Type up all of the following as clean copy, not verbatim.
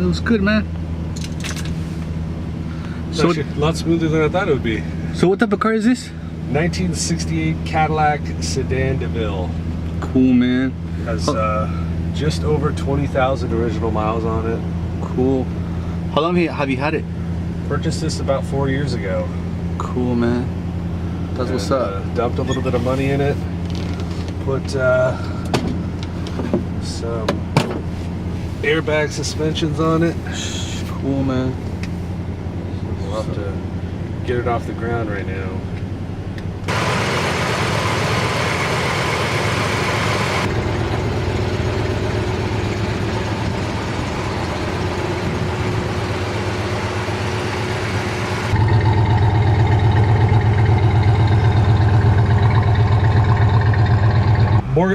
it was good, man. So a lot smoother than I thought it would be. So what type of car is this? 1968 Cadillac Sedan DeVille. Cool, man. Has just over 20,000 original miles on it. Cool. How long have you had it? Purchased this about 4 years ago. Cool, man. That's what's up. Dumped a little bit of money in it. Put some airbag suspensions on it. Cool, man. We'll have to get it off the ground right now.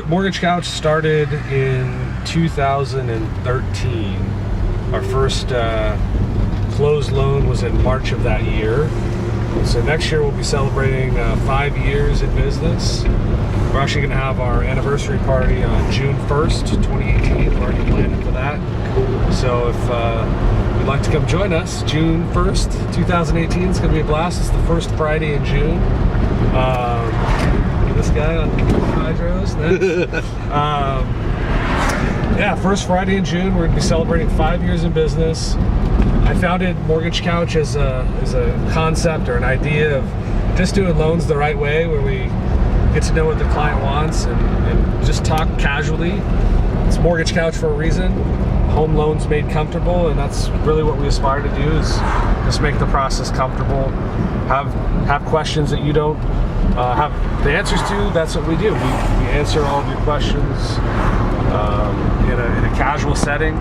Mortgage Couch started in 2013. Our first closed loan was in March of that year. So next year we'll be celebrating 5 years in business. We're actually going to have our anniversary party on June 1st, 2018. We're already planning for that. So if you'd like to come join us, June 1st, 2018, it's going to be a blast. It's the first Friday in June. This guy on hydros. Yeah, first Friday in June, we're going to be celebrating 5 years in business. I founded Mortgage Couch as a concept or an idea of just doing loans the right way, where we get to know what the client wants and just talk casually. It's Mortgage Couch for a reason. Home loans made comfortable, and that's really what we aspire to do, is just make the process comfortable. Have questions that you don't have the answers to. That's what we do. We answer all of your questions in a casual setting.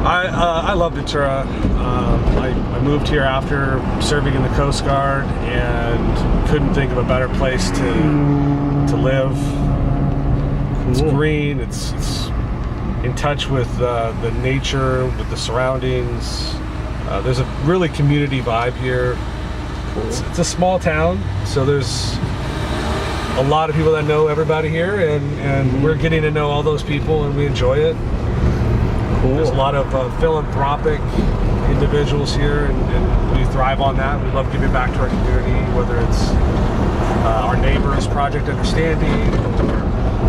I love Ventura. I moved here after serving in the Coast Guard and couldn't think of a better place to live. It's green, it's in touch with the nature, with the surroundings. There's a really community vibe here. It's a small town, so there's a lot of people that know everybody here, and we're getting to know all those people, and we enjoy it. Cool. There's a lot of philanthropic individuals here, and we thrive on that. We love giving back to our community, whether it's our neighbors, Project Understanding, or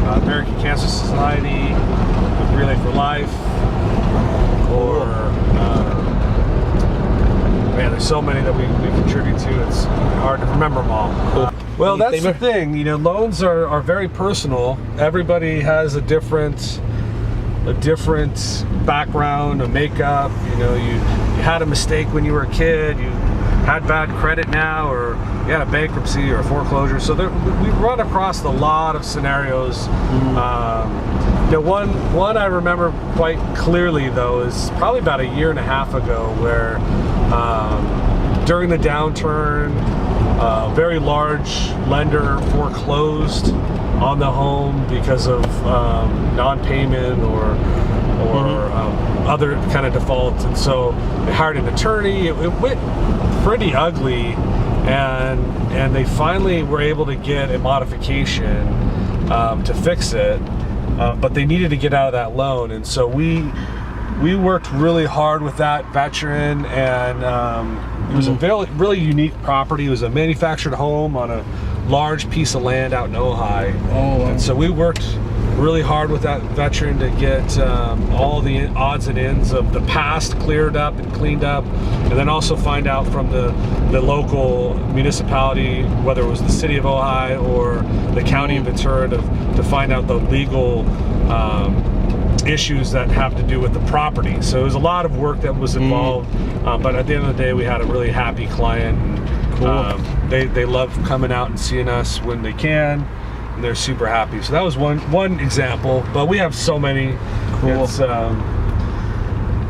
American Cancer Society, Relay for Life, or man, there's so many that we contribute to. It's hard to remember them all. Cool. Well, that's the thing. You know, loans are very personal. Everybody has a different background, a makeup. You know, you had a mistake when you were a kid. You had bad credit now, or you had a bankruptcy or a foreclosure. So we run across a lot of scenarios. You know, one I remember quite clearly, though, is probably about 1.5 years ago, where during the downturn, a very large lender foreclosed on the home because of non-payment or other kind of defaults, and so they hired an attorney. It went pretty ugly, and they finally were able to get a modification to fix it, but they needed to get out of that loan, and so we worked really hard with that veteran, and it was a really unique property. It was a manufactured home on a large piece of land out in Ojai. Oh, wow. And so we worked really hard with that veteran to get all the odds and ends of the past cleared up and cleaned up, and then also find out from the local municipality, whether it was the city of Ojai or the county of Ventura, to find out the legal issues that have to do with the property. So it was a lot of work that was involved, but at the end of the day, we had a really happy client. Cool. They love coming out and seeing us when they can, and they're super happy. So that was one example, but we have so many. Cool. It's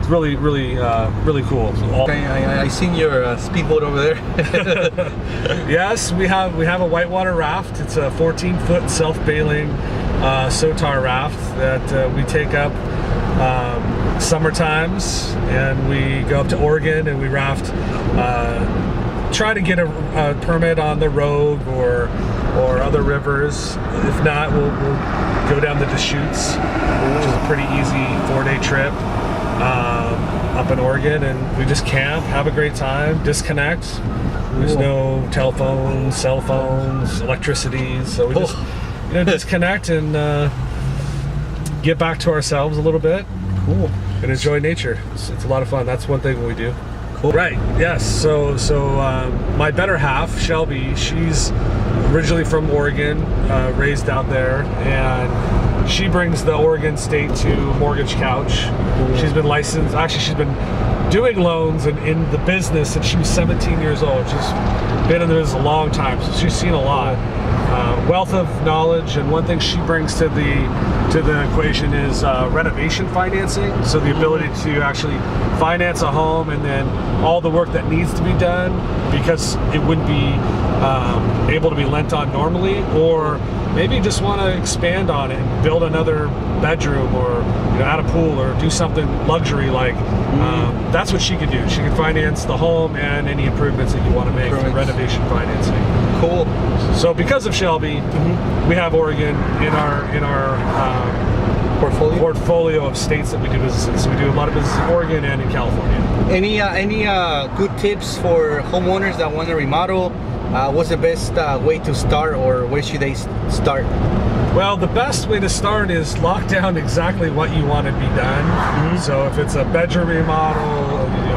really cool. Okay, I seen your speedboat over there. Yes, we have a whitewater raft. It's a 14-foot self-bailing Sotar raft that we take up summer times, and we go up to Oregon and we raft try to get a permit on the Rogue or other rivers. If not, we'll go down the Deschutes, which is a pretty easy 4-day trip up in Oregon, and we just camp, have a great time, disconnect. There's no telephones, cell phones, electricity, so we just disconnect and get back to ourselves a little bit. Cool. And enjoy nature. It's a lot of fun. That's one thing we do. Cool. Right. Yes. So my better half, Shelby, she's originally from Oregon, raised out there, and she brings the Oregon State to Mortgage Couch. Cool. She's been licensed. Actually, she's been doing loans and in the business since she was 17 years old. She's been in this a long time, so she's seen a lot. Wealth of knowledge, and one thing she brings to the equation is renovation financing. So the ability to actually finance a home, and then all the work that needs to be done because it wouldn't be able to be lent on normally, or maybe just want to expand on it, build another bedroom, or add a pool, or do something luxury like. That's what she could do. She could finance the home and any improvements that you want to make through renovation financing. Cool. So because of Shelby, we have Oregon in our portfolio of states that we do business in. So we do a lot of business in Oregon and in California. Any good tips for homeowners that want to remodel? What's the best way to start, or where should they start? Well, the best way to start is lock down exactly what you want to be done. So if it's a bedroom remodel,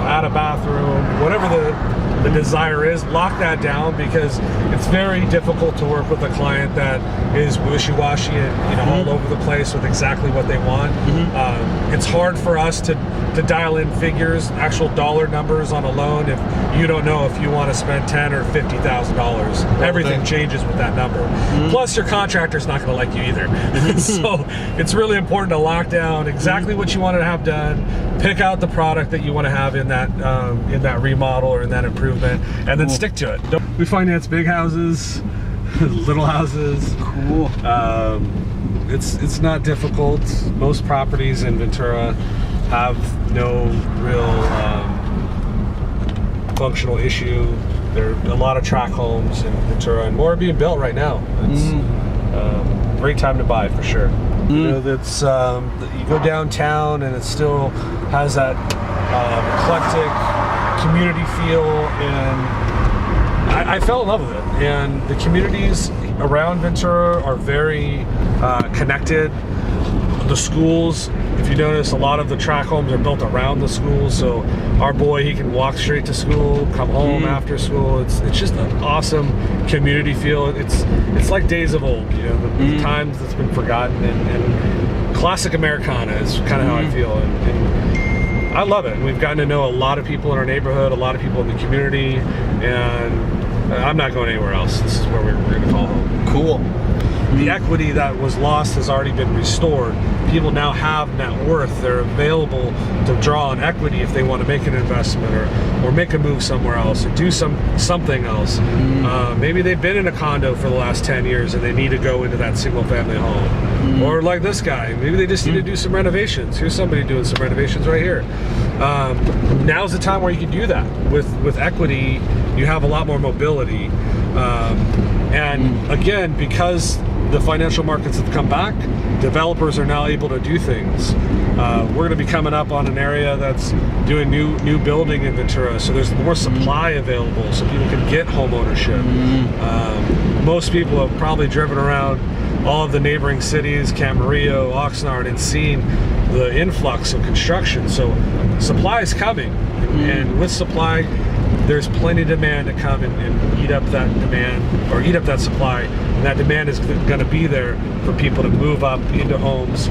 add a bathroom, whatever the desire is, lock that down, because it's very difficult to work with a client that is wishy-washy and all over the place with exactly what they want. It's hard for us to dial in figures, actual dollar numbers on a loan if you don't know if you want to spend $10,000 or $50,000. Everything changes with that number. Plus, your contractor's not going to like you either. So it's really important to lock down exactly what you want to have done. Pick out the product that you want to have in that remodel or in that improvement, and then stick to it. We finance big houses, little houses. Cool. It's not difficult. Most properties in Ventura have no real functional issue. There are a lot of tract homes in Ventura, and more are being built right now. It's great time to buy for sure. That's you go downtown and it still has that eclectic community feel, and I fell in love with it. And the communities around Ventura are very connected. The schools, if you notice, a lot of the tract homes are built around the schools, so our boy, he can walk straight to school, come home after school. It's just an awesome community feel. It's like days of old, the times that's been forgotten, and classic Americana is kind of how I feel, and I love it. We've gotten to know a lot of people in our neighborhood, a lot of people in the community, and I'm not going anywhere else. This is where we're going to call home. Cool. The equity that was lost has already been restored. People now have net worth. They're available to draw on equity if they want to make an investment or make a move somewhere else or do something else. Maybe they've been in a condo for the last 10 years and they need to go into that single family home. Or like this guy, maybe they just need to do some renovations. Here's somebody doing some renovations right here. Now's the time where you can do that. With equity, you have a lot more mobility. And again, because the financial markets have come back, developers are now able to do things. We're going to be coming up on an area that's doing new building in Ventura, so there's more supply available so people can get home ownership. Most people have probably driven around all of the neighboring cities, Camarillo, Oxnard, and seen the influx of construction. So supply is coming, and with supply, there's plenty of demand to come and eat up that demand, or eat up that supply, and that demand is going to be there for people to move up into homes,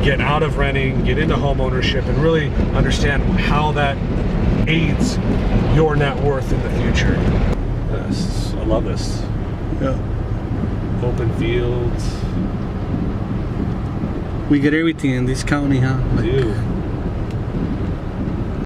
get out of renting, get into home ownership, and really understand how that aids your net worth in the future. Yes, I love this. Yeah. Open fields. We get everything in this county, huh? We do.